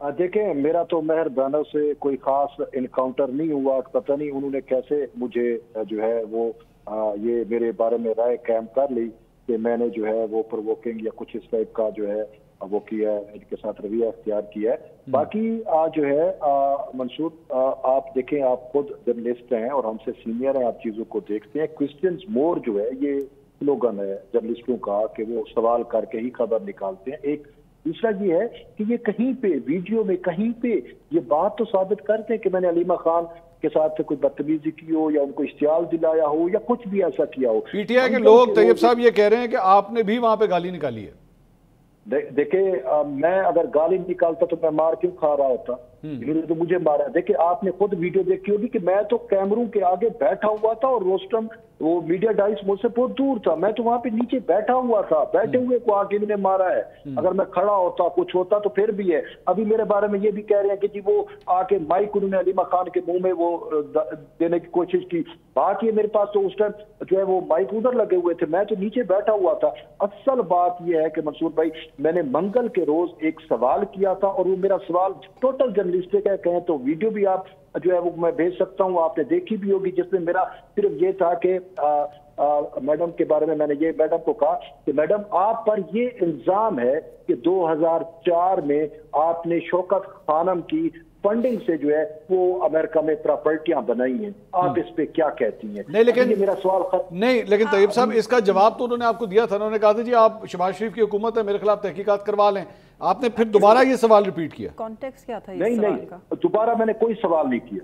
دیکھیں میرا تو مہر دانوں سے کوئی خاص انکاؤنٹر نہیں ہوا، پتہ نہیں انہوں نے کیسے مجھے جو ہے وہ یہ میرے بارے میں رائے قائم کر لی کہ میں نے جو ہے وہ پرووکنگ یا کچھ اس ٹائپ کا جو ہے وہ کیا ہے، ان کے ساتھ رویہ اختیار کیا ہے۔ باقی جو ہے منصور آپ دیکھیں، آپ خود جرنلسٹ ہیں اور ہم سے سینئر ہیں، آپ چیزوں کو دیکھتے ہیں۔ کوسچنز مور جو ہے یہ سلوگن ہے جرنلسٹوں کا کہ وہ سوال کر کے ہی خبر نکالتے ہیں۔ ایک دوسرا یہ ہے کہ یہ کہیں پہ ویڈیو میں کہیں پہ یہ بات تو ثابت کرتے ہیں کہ میں نے علیمہ خان کے ساتھ کوئی بدتمیزی کی ہو یا ان کو اشتعال دلایا ہو یا کچھ بھی ایسا کیا ہو۔ پی ٹی آئی کے لوگ طیب صاحب یہ کہہ رہے ہیں کہ آپ نے بھی وہاں پہ گالی نکالی ہے۔ دیکھیں میں اگر گالی نکالتا تو میں مار کیوں کھا رہا ہوتا؟ انہوں نے تو مجھے مارا۔ دیکھیں آپ نے خود ویڈیو دیکھی ہوگی کہ میں تو کیمروں کے آگے بیٹھا ہوا تھا اور روسٹم وہ میڈیا ڈائس مجھ سے بہت دور تھا، میں تو وہاں پہ نیچے بیٹھا ہوا تھا، بیٹھے ہوئے کو آگے انہوں نے مارا ہے۔ اگر میں کھڑا ہوتا کچھ ہوتا تو پھر بھی ہے۔ ابھی میرے بارے میں یہ بھی کہہ رہے ہیں کہ جی وہ آ کے مائک انہوں نے علیمہ خان کے منہ میں وہ دینے کی کوشش کی۔ بات یہ میرے پاس تو اس ٹائم جو ہے وہ مائک ادھر لگے ہوئے تھے، میں تو نیچے بیٹھا ہوا تھا۔ اصل بات یہ ہے کہ منصور بھائی میں نے منگل کے روز ایک سوال کیا تھا اور وہ میرا سوال ٹوٹل جرنلسٹک ہے، کہیں تو ویڈیو بھی آپ جو ہے وہ میں بھیج سکتا ہوں، آپ نے دیکھی بھی ہوگی، جس میں میرا صرف یہ تھا کہ میڈم کے بارے میں میں نے یہ میڈم کو کہا کہ میڈم آپ پر یہ الزام ہے کہ 2004 میں آپ نے شوکت خانم کی فنڈنگ سے جو ہے وہ امریکہ میں پراپرٹیاں بنائی ہیں، آپ اس پہ کیا کہتی ہیں؟ نہیں لیکن میرا سوال نہیں لیکن طیب صاحب اس کا جواب تو انہوں نے آپ کو دیا تھا، انہوں نے کہا تھا جی آپ شہباز شریف کی حکومت ہے، میرے خلاف تحقیقات کروا لیں۔ آپ نے پھر دوبارہ یہ سوال ریپیٹ کیا۔ کانٹیکسٹ کیا تھا نہیں دوبارہ میں نے کوئی سوال نہیں کیا،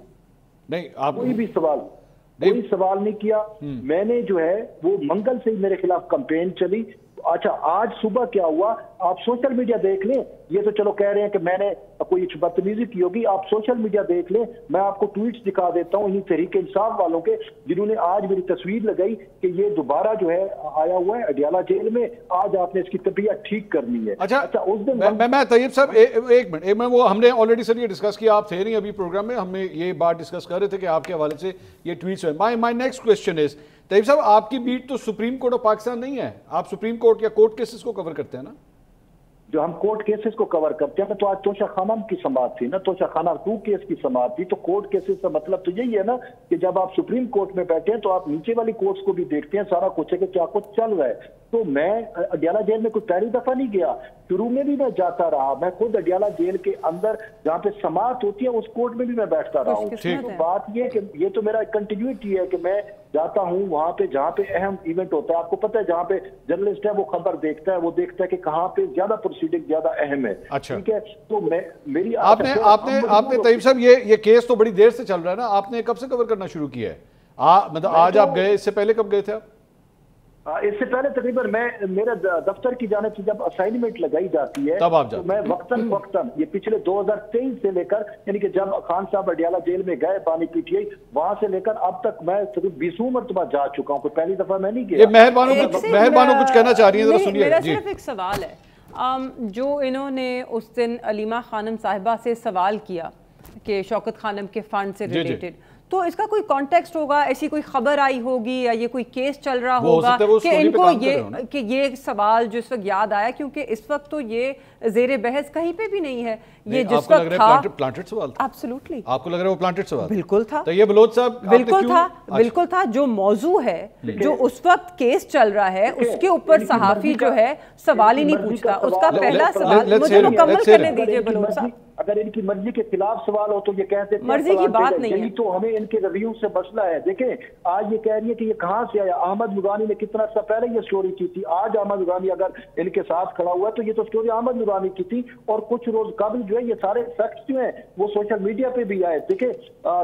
نہیں آپ کوئی بھی سوال نہیں کیا۔ میں نے جو ہے وہ منگل سے ہی میرے خلاف کمپین چلی۔ اچھا آج صبح کیا ہوا آپ سوشل میڈیا دیکھ لیں، یہ تو چلو کہہ رہے ہیں کہ میں نے کوئی بدتمیزی کی ہوگی، آپ سوشل میڈیا دیکھ لیں، میں آپ کو ٹویٹس دکھا دیتا ہوں انہی تحریک انصاف والوں کے جنہوں نے آج میری تصویر لگائی کہ یہ دوبارہ جو ہے آیا ہوا ہے اڈیالہ جیل میں، آج آپ نے اس کی طبیعت ٹھیک کرنی ہے۔ اچھا اس دن میں طیب صاحب ایک منٹ وہ ہم نے آلریڈی سر یہ ڈسکس کیا، آپ تھے نہیں ابھی پروگرام میں، ہم نے یہ بات ڈسکس کر رہے تھے کہ آپ کے حوالے سے یہ ٹویٹس ہوئے۔ مائی نیکسٹ کوسچن از طیب صاحب آپ کی بیٹ تو سپریم کورٹ آف پاکستان نہیں ہے، آپ سپریم کورٹ یا کورٹ کیسز کو کور کرتے ہیں نا؟ جو ہم کورٹ کیسز کو کور کرتے ہیں تو آج توشہ خانم کی سماعت تھی نا، توشہ خانہ 2 کیس کی سماعت تھی، تو کورٹ کیسز کا مطلب تو یہی ہے نا کہ جب آپ سپریم کورٹ میں بیٹھے ہیں تو آپ نیچے والی کورٹس کو بھی دیکھتے ہیں، سارا کچھ ہے کہ کیا کچھ چل رہا ہے۔ تو میں اڈیالہ جیل میں کوئی پہلی دفعہ نہیں گیا، شروع میں بھی میں جاتا رہا، میں خود اڈیالہ جیل کے اندر جہاں پہ سماعت ہوتی ہے اس کورٹ میں بھی میں بیٹھتا رہا ہوں۔ تو بات یہ کہ یہ تو میرا کنٹینیوٹی ہے کہ میں جاتا ہوں وہاں پہ جہاں پہ اہم ایونٹ ہوتا ہے، آپ کو پتہ ہے جہاں پہ جرنلسٹ ہے وہ خبر دیکھتا ہے، وہ دیکھتا ہے کہ کہاں پہ زیادہ پروسیڈنگ زیادہ اہم ہے، ٹھیک ہے؟ تو میری آپ نے طیب صاحب یہ کیس تو بڑی دیر سے چل رہا ہے نا، آپ نے کب سے کور کرنا شروع کیا ہے؟ مطلب آج آپ گئے، اس سے پہلے کب گئے تھے آپ؟ اس سے پہلے تقریباً میرے دفتر کی جانب سے جب اسائنمنٹ لگائی جاتی ہے تو میں وقتاً یہ پچھلے 2023 سے لے کر یعنی کہ جب خان صاحب اڈیالہ جیل میں گئے بانی پی ٹی آئی وہاں سے لے کر اب تک میں تقریباً 20 مرتبہ جا چکا ہوں، کوئی پہلی دفعہ میں نہیں گیا۔ مہربانو کچھ کہنا چاہ رہی ہیں ذرا سنیے۔ میرا صرف ایک سوال ہے، جو انہوں نے اس دن علیمہ خانم صاحبہ سے سوال کیا کہ شوکت خانم کے فنڈ سے ریلیٹڈ، تو اس کا کوئی کانٹیکسٹ ہوگا، ایسی کوئی خبر آئی ہوگی یا یہ کوئی کیس چل رہا ہوگا کہ ان کو یہ سوال جو اس وقت یاد آیا، کیونکہ اس وقت تو یہ زیر بحث کہیں پہ بھی نہیں ہے، یہ جس وقت تھا پلانٹڈ سوال تھا۔ ایبسلیوٹلی آپ کو لگ رہا ہے وہ پلانٹڈ سوال؟ بالکل تھا، تو یہ بلوچ صاحب بالکل تھا، جو موضوع ہے جو اس وقت کیس چل رہا ہے اس کے اوپر صحافی جو ہے سوال ہی نہیں پوچھتا، اس کا پہلا سوال مجھے مکمل کرنے دیجئے بلوچ صاحب۔ اگر ان کی مرضی کے خلاف سوال ہو تو یہ کہتے ہیں مرضی کی بات نہیں ہے، یہی تو ہمیں ان کے رویوں سے مسئلہ ہے۔ دیکھیں آج یہ کہہ رہی ہے کہ یہ کہاں سے آیا، احمد نورانی نے کتنا سا پہلے یہ سٹوری کی تھی، آج احمد نورانی اگر ان کے ساتھ کھڑا ہوا ہے تو یہ تو سٹوری احمد نورانی کی تھی، اور کچھ روز قبل جو ہے یہ سارے فیکٹس جو ہیں وہ سوشل میڈیا پہ بھی آئے۔ دیکھیں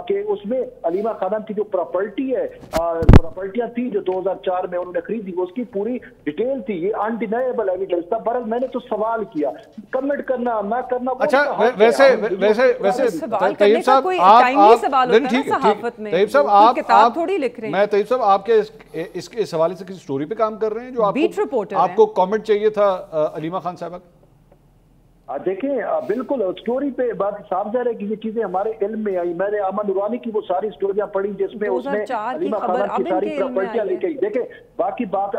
کہ اس میں علیمہ خانم کی جو پراپرٹی ہے، پراپرٹیاں تھی جو 2004 میں انہوں نے خریدی، اس کی پوری ڈیٹیل تھی، یہ انڈینیبل ایویڈنس تھا۔ برحال میں نے تو سوال کیا، کمنٹ کرنا نہ کرنا۔ اچھا ویسے سوال کرنے کا کوئی ٹائملی سوال ہوتا ہے نا صحافت میں، کوئی کتاب تھوڑی لکھ رہے ہیں۔ میں طیب صاحب آپ کے اس حوالے سے کسی سٹوری پہ کام کر رہے ہیں جو بیٹ رپورٹر ہیں؟ آپ کو کامنٹ چاہیے تھا علیمہ خان صاحبہ؟ دیکھیں بالکل اسٹوری پہ بات صاف ظاہر ہے کہ یہ چیزیں ہمارے علم میں آئی. میں نے احمد نورانی کی وہ ساری اسٹوریاں پڑھی جس میں اس نے علیمہ خانم کی ساری پراپرٹیاں لے کے. دیکھیں باقی بات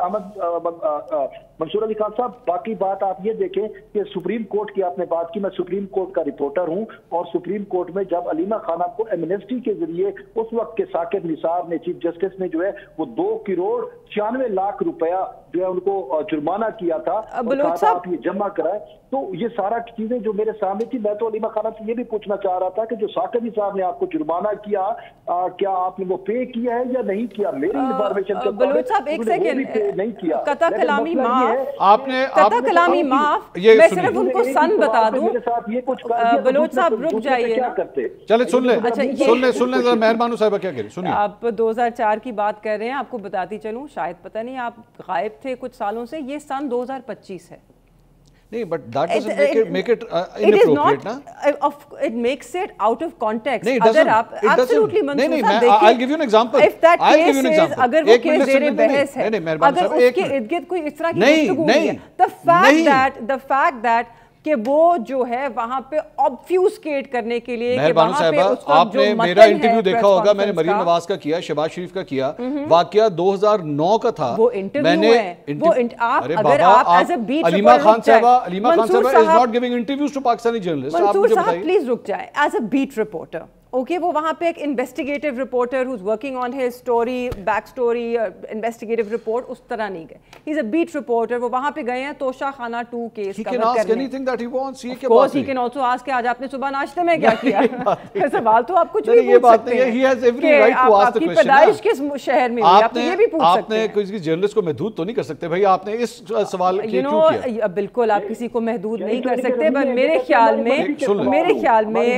منصور علی خان صاحب، باقی بات آپ یہ دیکھیں کہ سپریم کورٹ کی آپ نے بات کی. میں سپریم کورٹ کا رپورٹر ہوں اور سپریم کورٹ میں جب علیمہ خانم کو ایمنسٹی کے ذریعے اس وقت کے ثاقب نثار نے، چیف جسٹس نے جو ہے وہ 2 کروڑ 96 لاکھ روپیہ جو ہے ان کو جرمانہ کیا تھا، آپ یہ جمع کرائے. تو یہ سارا چیزیں جو میرے سامنے تھی، میں تو علیمہ خانم سے یہ بھی پوچھنا چاہ رہا تھا کہ جو ثاقب نثار نے آپ کو جرمانہ کیا، کیا آپ نے وہ پے کیا ہے یا نہیں کیا؟ میری انفارمیشن کے بلوچ صاحب ایک سیکنڈ، نہیں کیا. قطع کلامی معاف، آپ نے قطع کلامی معاف، میں صرف ان کو سن بتا دوں. بلوچ صاحب رک جائیے نا، چلے سن لیں ذرا مہربانو صاحبہ کیا کہہ رہی سنیے. آپ 2004 کی بات کر رہے ہیں، آپ کو بتاتی چلوں، شاید پتہ نہیں آپ غائب تھے کچھ سالوں سے، یہ سن 2025 ہے. نہیں but that doesn't make it inappropriate نا. It makes it out of context. اگر آپ absolutely منصور صاحب دیکھیں، I'll give you an example. if that case is، اگر وہ کیس زیر بحث ہے، اگر اس کے ارد گرد کوئی اس طرح کی گفتگو ہوئی ہے، the fact that کہ وہ جو ہے وہاں پہ obfuscate کرنے کے لیے، مہربانو صاحبہ آپ نے میرا انٹرویو دیکھا ہوگا، میں نے مریم نواز کا کیا، شہباز شریف کا کیا، واقعہ 2009 کا تھا. وہ انٹرویو ہے، وہ اگر آپ as a bat Alima Khan صاحبہ is not giving interviews to Pakistani journalists. منصور صاحب پلیز رک جائیں. As a beat reporter, okay, وہ وہاں پہ ایک investigative reporter who's working on his story, back story, investigative report, اس طرح نہیں گئے. He's a beat reporter. وہ وہاں پہ گئے ہیں توشہ خانہ 2 case He can ask anything that he wants. Of course he can also ask کہ آج آپ نے صبح ناشتے میں کیا کیا. سوال تو آپ کچھ بھی پوچھ سکتے ہیں. He has every right to ask the question. آپ کی پیدائش کس شہر میں ہوئی، آپ یہ بھی پوچھ سکتے ہیں. آپ نے کسی جرنلسٹ کو محدود تو نہیں کر سکتے بھائی، آپ نے اس سوال کیوں کیا؟ بالکل آپ کسی کو محدود نہیں کر سکتے، پر میرے خیال میں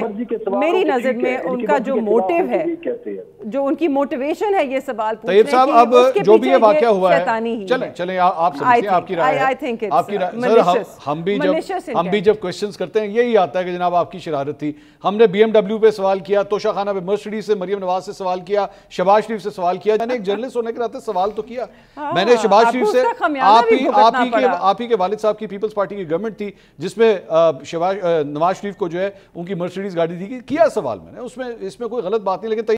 میری نظر میں ان کا جو موٹیو ہے، جو ان کی موٹیویشن ہے یہ سوال پوچھنے کی، طیب صاحب اب جو بھی یہ واقعہ ہوا ہے، چلیں آپ سمجھیں، آپ کی رائے ہے، آپ کی رائے. ہم بھی جب کوئسچنز کرتے ہیں یہی آتا ہے کہ جناب آپ کی شرارت تھی. ہم نے BMW پہ سوال کیا، توشہ خانہ پہ مرسڈیز سے، مریم نواز سے سوال کیا، شہباز شریف سے سوال کیا. میں نے ایک جرنلسٹ ہونے کے ناطے سوال تو کیا. میں نے شہباز شریف سے، آپ ہی کے والد صاحب کی پیپلز پارٹی کی گورنمنٹ تھی جس میں نواز شریف کو جو ہے ان کی مرسڈیز گاڑی دی، کیا سوال میں نے، اس میں کوئی غلط بات نہیں. لیکن